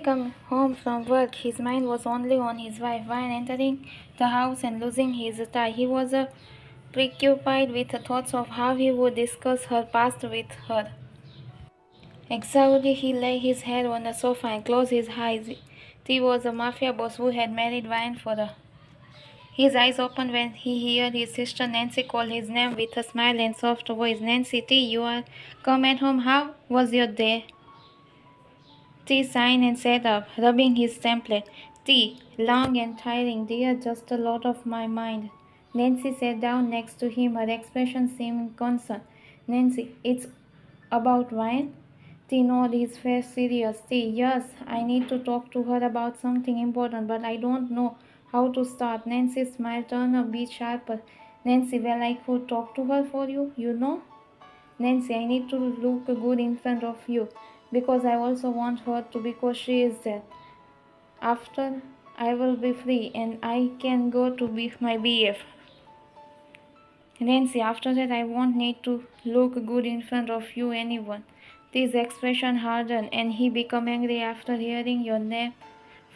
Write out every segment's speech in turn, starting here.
came home from work. His mind was only on his wife. While entering the house and losing his tie, he was preoccupied with the thoughts of how he would discuss her past with her. Exhausted, he lay his head on the sofa and closed his eyes. He was a mafia boss who had married Ryan for her. His eyes opened when he heard his sister Nancy call his name with a smile and soft voice. Nancy, T, you are come at home. How was your day? T signed and sat up, rubbing his template. T, long and tiring, dear, just a lot of my mind. Nancy sat down next to him, her expression seeming concerned. Nancy, it's about Ryan? T nodded, his face serious. T, yes, I need to talk to her about something important, but I don't know how to start. Nancy's smile turned a bit sharper. Nancy, well, I could talk to her for you, you know? Nancy, I need to look good in front of you because I also want her to because she is dead. After I will be free and I can go to be my BF. Nancy, after that I won't need to look good in front of you anyone. This expression hardened and he became angry after hearing your name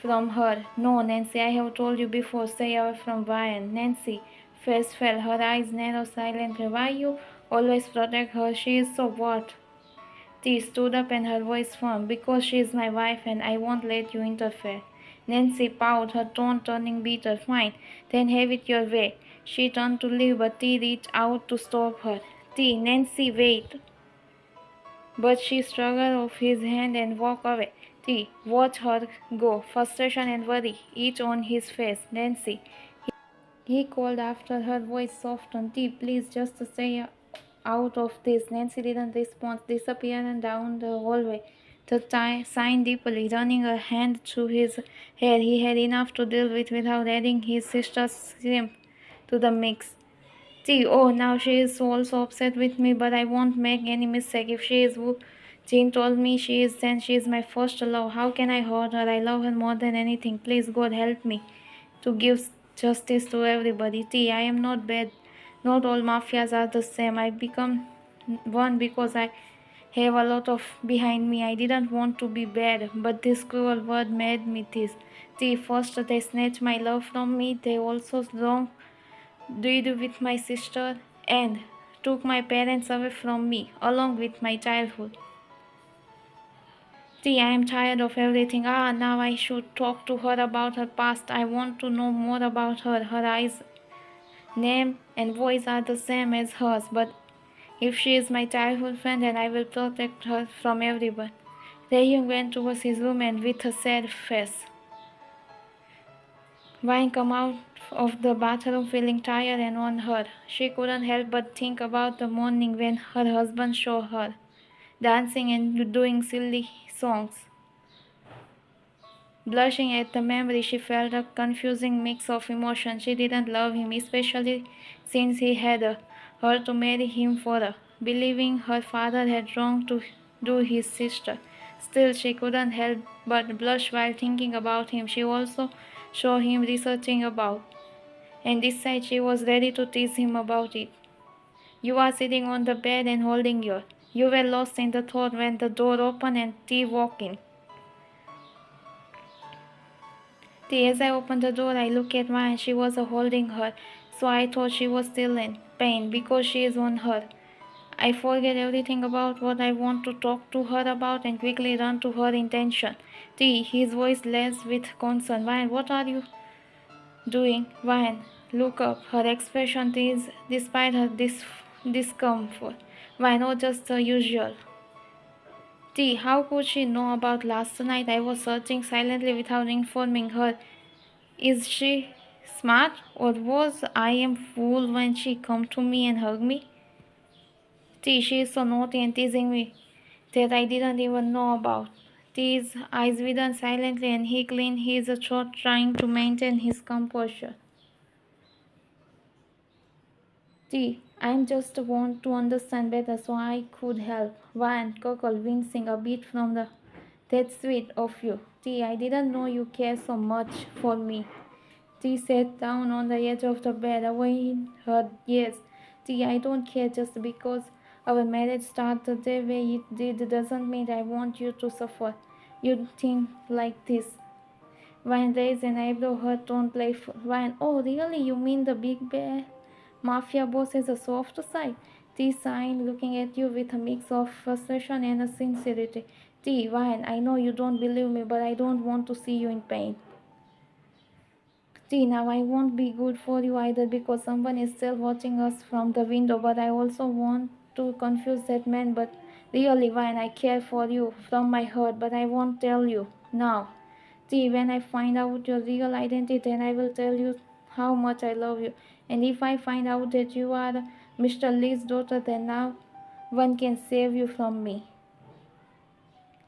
from her. No, Nancy, I have told you before, stay away from Ryan. Nancy, face fell, her eyes narrowed silently. Why you always protect her? She is so what? T stood up and her voice firm. Because she is my wife and I won't let you interfere. Nancy pouted, her tone turning bitter. Fine, then have it your way. She turned to leave, but T reached out to stop her. T, Nancy, wait. But she struggled off his hand and walked away. T watched her go, frustration and worry each on his face. Nancy, he called after her voice softened. T, please just stay out of this. Nancy didn't respond, disappearing down the hallway. The sighed deeply, running a hand through his hair. He had enough to deal with without adding his sister's scream to the mix. See, oh, now she is also upset with me, but I won't make any mistake. If she is who Jean told me she is, then she is my first love. How can I hurt her? I love her more than anything. Please, God, help me to give justice to everybody. T, I am not bad. Not all mafias are the same. I become one because I have a lot of behind me. I didn't want to be bad, but this cruel word made me this. T, first they snatched my love from me. They also wronged did with my sister and took my parents away from me along with my childhood. See, I am tired of everything. Now I should talk to her about her past. I want to know more about her. Her eyes, name, and voice are the same as hers, but if she is my childhood friend, then I will protect her from everyone. Taehyung went towards his room and with a sad face. Wine came out of the bathroom feeling tired and on her. She couldn't help but think about the morning when her husband saw her dancing and doing silly songs. Blushing at the memory, she felt a confusing mix of emotions. She didn't love him, especially since he had her to marry him for her, believing her father had wronged to do his sister. Still, she couldn't help but blush while thinking about him. She also saw him researching about, and decided she was ready to tease him about it. You are sitting on the bed and holding your. You were lost in the thought when the door opened and T walked in. As I opened the door, I looked at her and she was holding her, so I thought she was still in pain because she is on her. I forget everything about what I want to talk to her about and quickly run to her intention. His voice less with concern. Ryan, what are you doing? Ryan, look up. Her expression is despite her discomfort. Ryan, oh, just the usual. How could she know about last night? I was searching silently without informing her. Is she smart or was I a fool when she come to me and hug me? She is so naughty and teasing me that I didn't even know about. His eyes widened silently and he cleaned his throat trying to maintain his composure. I just want to understand better so I could help. Ryan cackled, wincing a bit from the that's sweet of you. I didn't know you care so much for me. T sat down on the edge of the bed, awaiting her yes. I don't care just because our marriage started the way it did doesn't mean I want you to suffer. You think like this. Vine raised an eyebrow, her tone playful. Vine, oh really? You mean the big bear? Mafia boss has a soft side. T sighed, looking at you with a mix of frustration and a sincerity. T, Vine, I know you don't believe me, but I don't want to see you in pain. T, now I won't be good for you either because someone is still watching us from the window, but I also want to confuse that man. But really, Vine, I care for you from my heart, but I won't tell you now. See, when I find out your real identity, then I will tell you how much I love you. And if I find out that you are Mr. Lee's daughter, then now one can save you from me.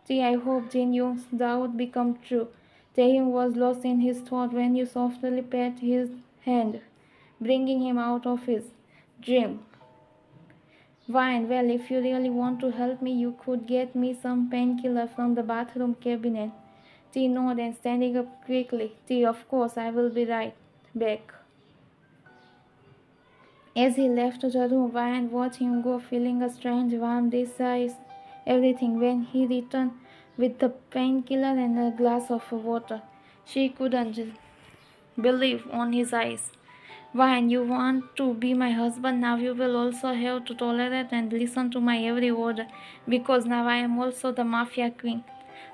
See, I hope Jin Young's doubt become true. Taehyung was lost in his thought when you softly pat his hand, bringing him out of his dream. Fine, well, if you really want to help me, you could get me some painkiller from the bathroom cabinet. T nodded and standing up quickly. T, of course, I will be right back. As he left the room, Ryan watched him go, feeling a strange warm desire. Everything when he returned with the painkiller and a glass of water. She couldn't believe on his eyes. Ryan, you want to be my husband now? You will also have to tolerate and listen to my every word, because now I am also the mafia queen.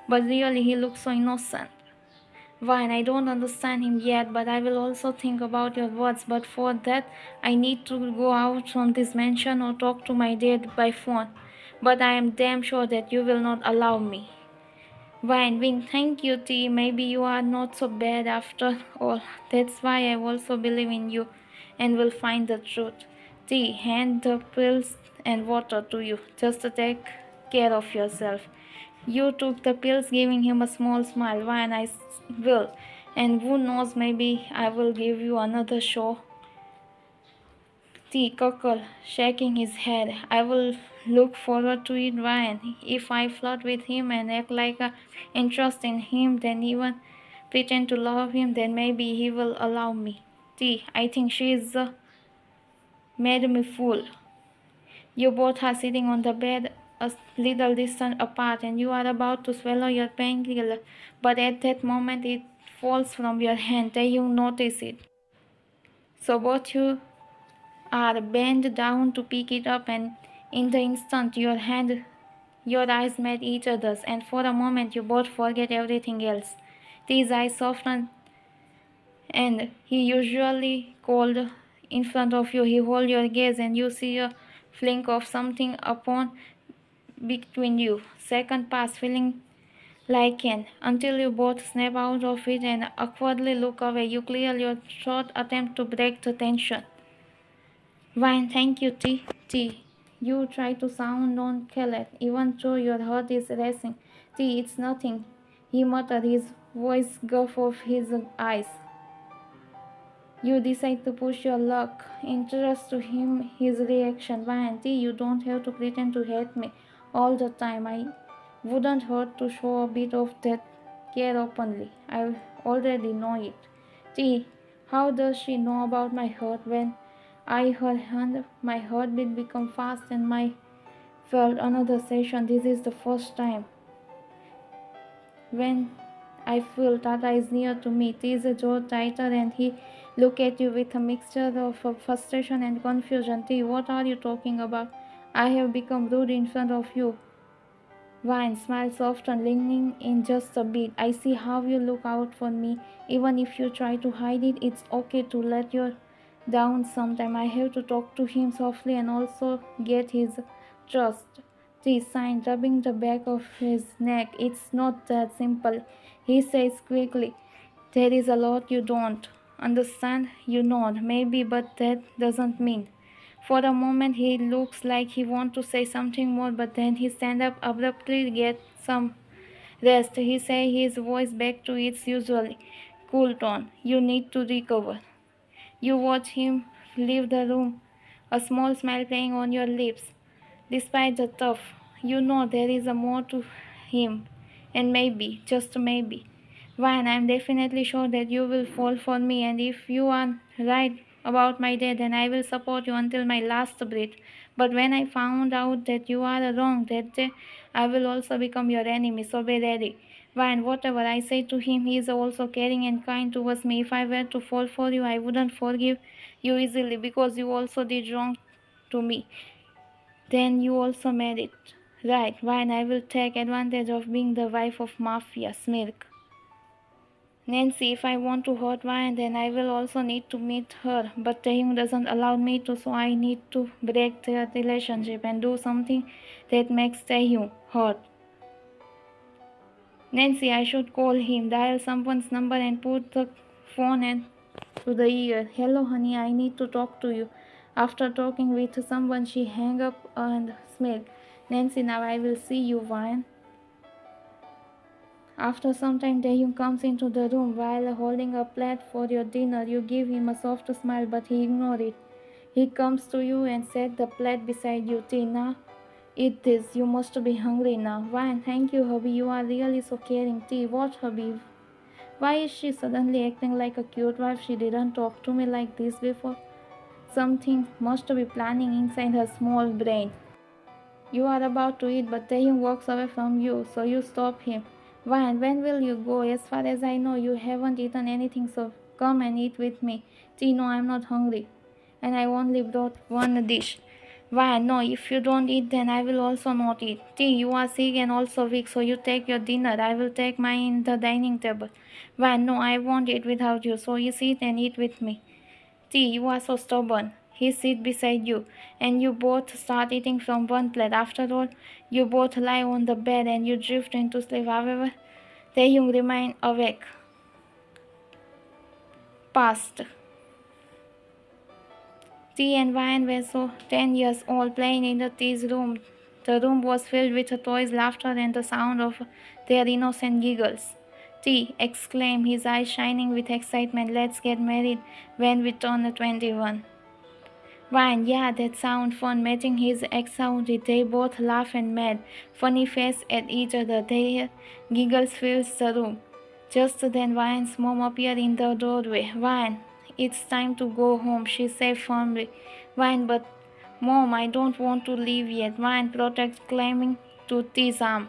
But really, he looks so innocent. Fine, I don't understand him yet, but I will also think about your words. But for that, I need to go out from this mansion or talk to my dad by phone. But I am damn sure that you will not allow me. Fine, Wing, thank you, T. Maybe you are not so bad after all. That's why I also believe in you and will find the truth. T, hand the pills and water to you. Just to take care of yourself. You took the pills, giving him a small smile. Why, and will. And who knows, maybe I will give you another show. T. Cuckle, shaking his head. I will look forward to it, Ryan. If I flirt with him and act like I interest in him, then even pretend to love him, then maybe he will allow me. T. I think she is made me fool. You both are sitting on the bed a little distance apart, and you are about to swallow your painkiller, but at that moment it falls from your hand. You notice it. So both you are bent down to pick it up, and in the instant your eyes met each other's, and for a moment you both forget everything else. These eyes soften, and he usually cold in front of you. He hold your gaze, and you see a flick of something upon between you. Second pass, feeling like an until you both snap out of it and awkwardly look away. You clear your short attempt to break the tension. Fine, thank you, T. T. You try to sound nonchalant, even though your heart is racing. T, it's nothing, he muttered, his voice gulf of his eyes. You decide to push your luck. Interest to him, his reaction. Why, Auntie, you don't have to pretend to hate me all the time. I wouldn't hurt to show a bit of that care openly. I already know it. T, how does she know about my hurt when I her hand my heartbeat become fast and my felt another session. This is the first time when I feel Tata is near to me. Tease the jaw tighter and he look at you with a mixture of frustration and confusion. T, what are you talking about? I have become rude in front of you. Vine smiled soft and leaning in just a bit. I see how you look out for me. Even if you try to hide it, it's okay to let your down sometime. I have to talk to him softly and also get his trust. He signed, rubbing the back of his neck. It's not that simple, he says quickly. There is a lot you don't understand. You nod, maybe, but that doesn't mean. For a moment he looks like he wants to say something more, but then he stands up abruptly, get some rest. He says, his voice back to its usual cool tone. You need to recover. You watch him leave the room, a small smile playing on your lips. Despite the tough, you know there is a more to him. And maybe, just maybe, Ryan, I am definitely sure that you will fall for me, and if you are right about my dad, then I will support you until my last breath. But when I found out that you are wrong that day, I will also become your enemy, so be ready. Why, and whatever I say to him, he is also caring and kind towards me. If I were to fall for you, I wouldn't forgive you easily because you also did wrong to me. Then you also made it. Right, why, and I will take advantage of being the wife of Mafia, smirk. Nancy, if I want to hurt Ryan, then I will also need to meet her. But Taehyung doesn't allow me to, so I need to break their relationship and do something that makes Taehyung hurt. Nancy, I should call him, dial someone's number and put the phone to the ear. Hello, honey, I need to talk to you. After talking with someone, she hung up and smiled. Nancy, now I will see you, Ryan. After some time, Taehyung comes into the room while holding a plate for your dinner. You give him a soft smile, but he ignores it. He comes to you and sets the plate beside you. Tina, eat this. You must be hungry now. Why? Thank you, hubby. You are really so caring. Tea, what, hubby? Why is she suddenly acting like a cute wife? She didn't talk to me like this before. Something must be planning inside her small brain. You are about to eat, but Taehyung walks away from you, so you stop him. Why, and when will you go? As far as I know, you haven't eaten anything, so come and eat with me. Tea, no, I'm not hungry, and I only brought one dish. Why, no, if you don't eat, then I will also not eat. Tea, you are sick and also weak, so you take your dinner. I will take mine in the dining table. Why, no, I won't eat without you, so you sit and eat with me. T, you are so stubborn. He sits beside you, and you both start eating from one plate. After all, you both lie on the bed and you drift into sleep. However, Taehyung remains awake. Past. T and Ryan were so 10 years old, playing in the T's room. The room was filled with toys, laughter, and the sound of their innocent giggles. T exclaimed, his eyes shining with excitement. Let's get married when we turn 21. Ryan, yeah, that sounds fun. Matching his ex sounded. They both laugh and mad, funny face at each other. Their giggles fills the room. Just then Ryan's mom appeared in the doorway. Ryan, it's time to go home, she said firmly. Ryan, but Mom, I don't want to leave yet. Ryan protects, claiming to T's arm.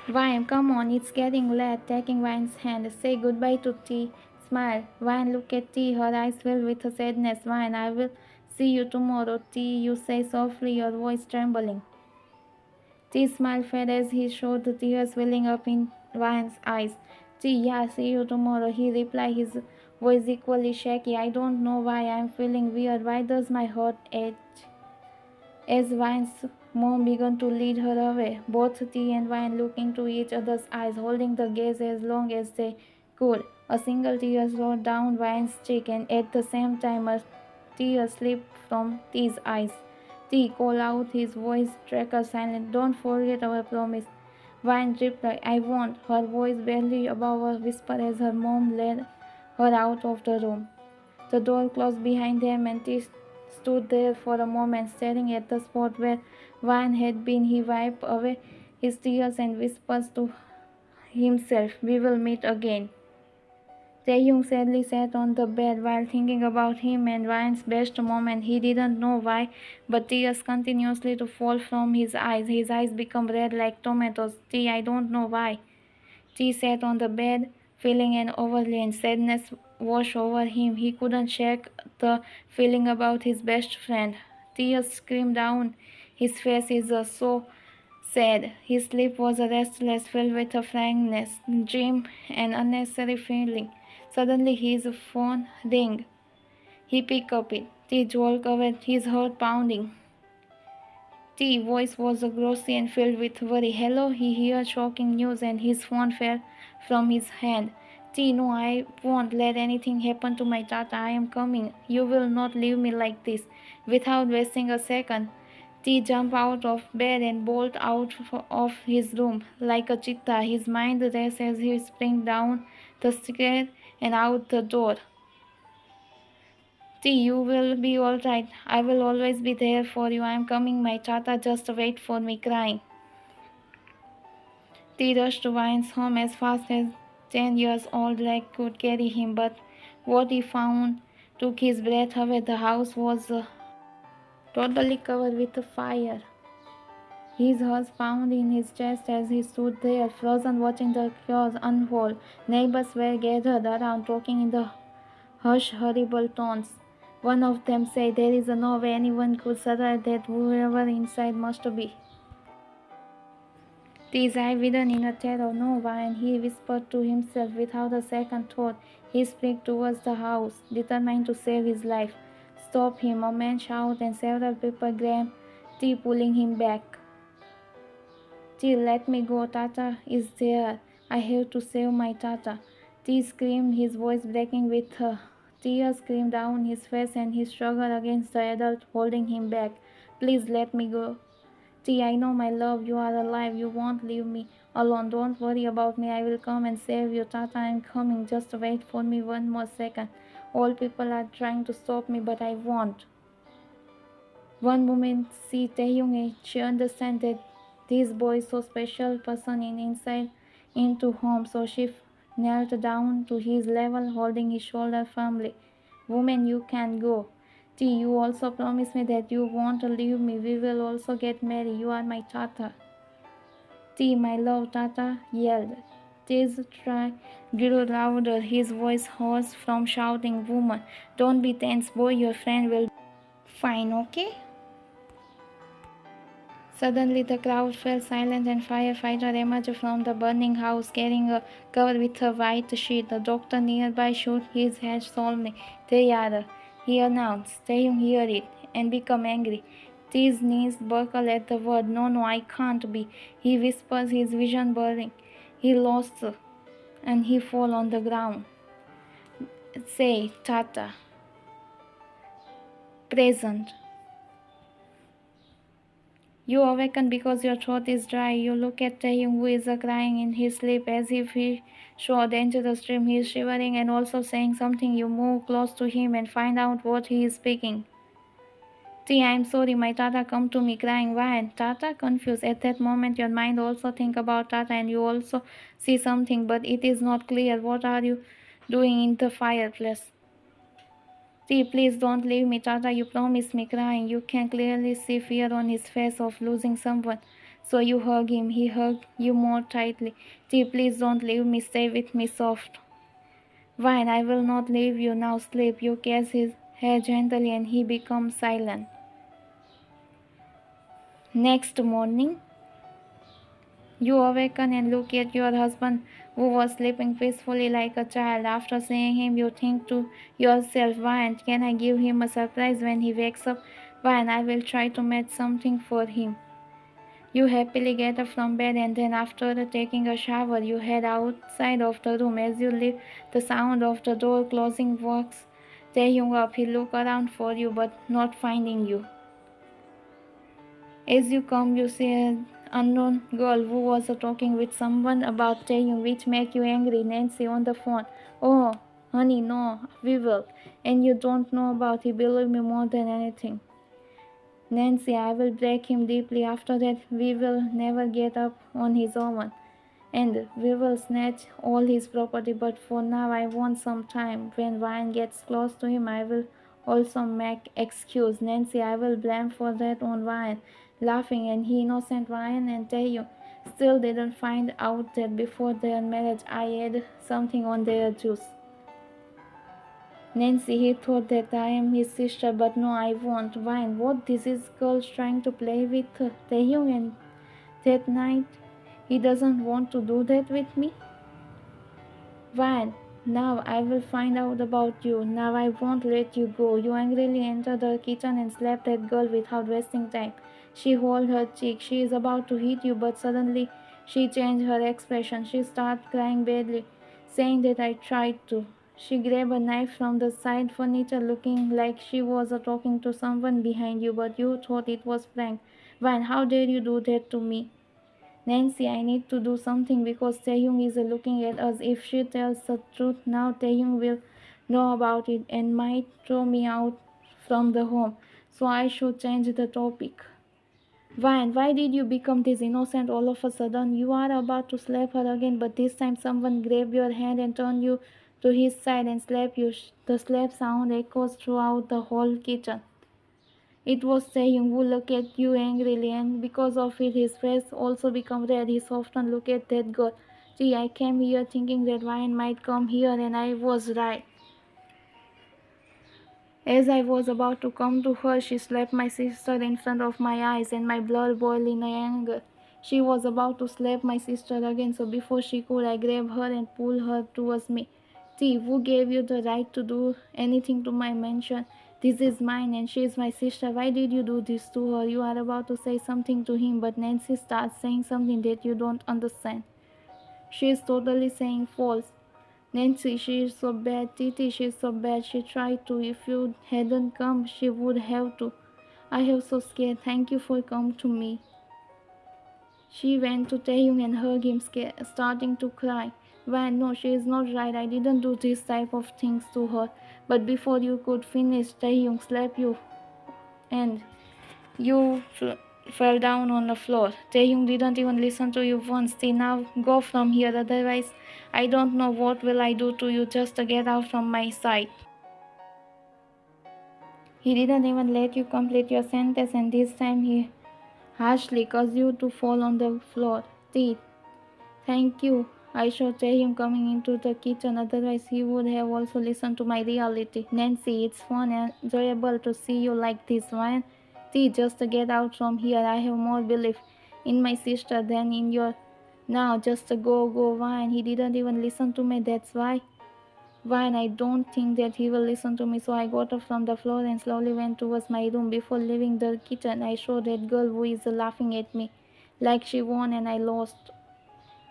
Ryan, come on, it's getting late. Taking Ryan's hand, say goodbye to T. Smile. Ryan, look at T. Her eyes filled with sadness. Ryan, I will see you tomorrow. T, you say softly, your voice trembling. T's smile faded as he showed the tears welling up in Ryan's eyes. T, yeah, see you tomorrow. He replied, his voice equally shaky. I don't know why I'm feeling weird. Why does my heart ache? As Ryan's mom began to lead her away, both T and Ryan looked into each other's eyes, holding the gaze as long as they could. A single tear rolled down Ryan's cheek, and at the same time a tear slipped from T's eyes. T called out, his voice tracker silent. Don't forget our promise. Ryan replied, I won't, her voice barely above a whisper as her mom led her out of the room. The door closed behind them, and T stood there for a moment, staring at the spot where Ryan had been. He wiped away his tears and whispered to himself, we will meet again. Taehyung sadly sat on the bed while thinking about him and Ryan's best moment. He didn't know why, but tears continuously to fall from his eyes. His eyes become red like tomatoes. T, I don't know why. T sat on the bed, feeling an overwhelming sadness wash over him. He couldn't shake the feeling about his best friend. Tears streamed down his face. Is so sad. His sleep was restless, filled with a frankness, dream, and unnecessary feeling. Suddenly his phone rang. He picked up it. T woke up, his heart pounding. T voice was glossy and filled with worry. Hello, he heard shocking news and his phone fell from his hand. T, no, I won't let anything happen to my Tata. I am coming. You will not leave me like this. Without wasting a second, T jumped out of bed and bolted out of his room like a cheetah. His mind raced as he sprang down the stairs and out the door. T, you will be all right. I will always be there for you. I am coming, my Tata. Just wait for me, crying. T rushed to Ryan's home as fast as 10 years old leg could carry him, but what he found took his breath away. The house was totally covered with fire. His heart pounded in his chest as he stood there, frozen, watching the chaos unfold. Neighbors were gathered around, talking in the hushed, horrible tones. One of them said, "There is no way anyone could survive that. Whoever inside must be." "This I hidden in a terror, no wine," he whispered to himself without a second thought. He sprang towards the house, determined to save his life. "Stop him!" a man shouted, and several people grabbed T, pulling him back. "T, let me go. Tata is there. I have to save my Tata." T screamed, his voice breaking with tears streamed down his face, and he struggled against the adult holding him back. "Please let me go. T, I know, my love, you are alive. You won't leave me alone. Don't worry about me. I will come and save you. Tata, I'm coming. Just wait for me one more second. All people are trying to stop me, but I won't." One woman see Taehyung, she understands that this boy is so special person in inside into home, so she knelt down to his level, holding his shoulder firmly. "Woman, you can go. T, you also promise me that you won't leave me. We will also get married. You are my Tata." "T, my love," Tata yelled. T's cry grew louder, his voice hoarse from shouting. "Woman, don't be tense, boy. Your friend will be fine, okay?" Suddenly the crowd fell silent and firefighter emerged from the burning house carrying a cover with a white sheet. The doctor nearby shook his head solemnly. "There," he announced. Taehyung heard it and became angry. His knees buckled at the word. "No, no, I can't be," he whispers, his vision blurring. He lost and he fall on the ground. "Say, Tata, present." You awaken because your throat is dry. You look at Taehyung, who is crying in his sleep as if he saw a dangerous dream. He is shivering and also saying something. You move close to him and find out what he is speaking. "T, I am sorry, my Tata come to me crying." "Why?" Tata confused. At that moment your mind also think about Tata and you also see something, but it is not clear. "What are you doing in the fireplace?" "T, please don't leave me, Tata. You promised me," crying. You can clearly see fear on his face of losing someone. So you hug him. He hugged you more tightly. "T, please don't leave me. Stay with me soft." "Fine, I will not leave you. Now sleep." You kiss his hair gently and he becomes silent. Next morning, you awaken and look at your husband who was sleeping peacefully like a child. After seeing him, you think to yourself, "Why can I give him a surprise when he wakes up? Why I will try to make something for him." You happily get up from bed and then after taking a shower, you head outside of the room. As you leave, the sound of the door closing wakes Taehyung up. He look around for you but not finding you. As you come, you see an unknown girl who was talking with someone about Taehyung, which make you angry. Nancy on the phone. "Oh, honey, no, we will. And you don't know about it. Believe me more than anything. Nancy, I will break him deeply. After that, we will never get up on his own. And we will snatch all his property. But for now, I want some time. When Ryan gets close to him, I will also make excuse. Nancy, I will blame for that on Ryan." Laughing, and he innocent Ryan and Taehyung still didn't find out that before their marriage I had something on their juice. "Nancy, he thought that I am his sister, but no, I won't." "Wine, what this is girls trying to play with Taehyung and that night? He doesn't want to do that with me." "Wine, now I will find out about you. Now I won't let you go." You angrily enter the kitchen and slap that girl without wasting time. She holds her cheek. She is about to hit you, but suddenly she changed her expression. She started crying badly, saying that I tried to. She grabbed a knife from the side furniture, looking like she was talking to someone behind you, but you thought it was prank. "Van, how dare you do that to me?" "Nancy, I need to do something because Taehyung is looking at us. If she tells the truth now, Taehyung will know about it and might throw me out from the home. So I should change the topic." "Van, why did you become this innocent all of a sudden?" You are about to slap her again, but this time someone grabbed your hand and turned you to his side and slapped you. The slap sound echoes throughout the whole kitchen. It was Taehyung who looked at you angrily, and because of it, his face also became red. He often looked at that girl. Gee, I came here thinking that Ryan might come here, and I was right. As I was about to come to her, she slapped my sister in front of my eyes, and my blood boiled in anger. She was about to slap my sister again, so before she could, I grabbed her and pulled her towards me. T, who gave you the right to do anything to my mansion? This is mine, and she is my sister. Why did you do this to her? You are about to say something to him, but Nancy starts saying something that you don't understand. She is totally saying false. Nancy, she is so bad. Titi, she is so bad. She tried to. If you hadn't come, she would have to. I am so scared. Thank you for coming to me. She went to Taehyung and hugged him, starting to cry. Van, no, she is not right. I didn't do this type of things to her. But before you could finish, Taehyung slapped you and you fell down on the floor. Taehyung didn't even listen to you once. They now go from here, otherwise I don't know what will I do to you. Just get out from my sight. He didn't even let you complete your sentence, and this time he harshly caused you to fall on the floor. Teeth. Thank you. I saw him coming into the kitchen, otherwise he would have also listened to my reality. Nancy, it's fun and enjoyable to see you like this, Ryan. See, just get out from here. I have more belief in my sister than in your. Now, just go, Ryan. He didn't even listen to me, that's why. Ryan, I don't think that he will listen to me, so I got up from the floor and slowly went towards my room. Before leaving the kitchen, I saw that girl who is laughing at me like she won and I lost.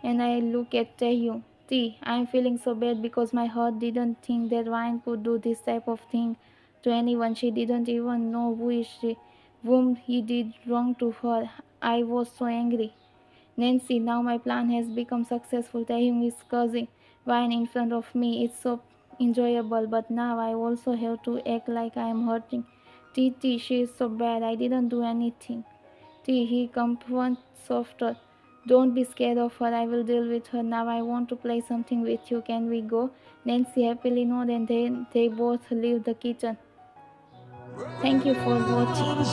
And I look at Taehyung. T, I'm feeling so bad because my heart didn't think that Ryan could do this type of thing to anyone. She didn't even know who is she, whom he did wrong to her. I was so angry. Nancy, now my plan has become successful. Taehyung is cursing Ryan in front of me. It's so enjoyable, but now I also have to act like I am hurting. T, she is so bad. I didn't do anything. T, he confronts softer. Don't be scared of her. I will deal with her. Now I want to play something with you. Can we go? Nancy happily nodded and then they both leave the kitchen. Thank you for watching.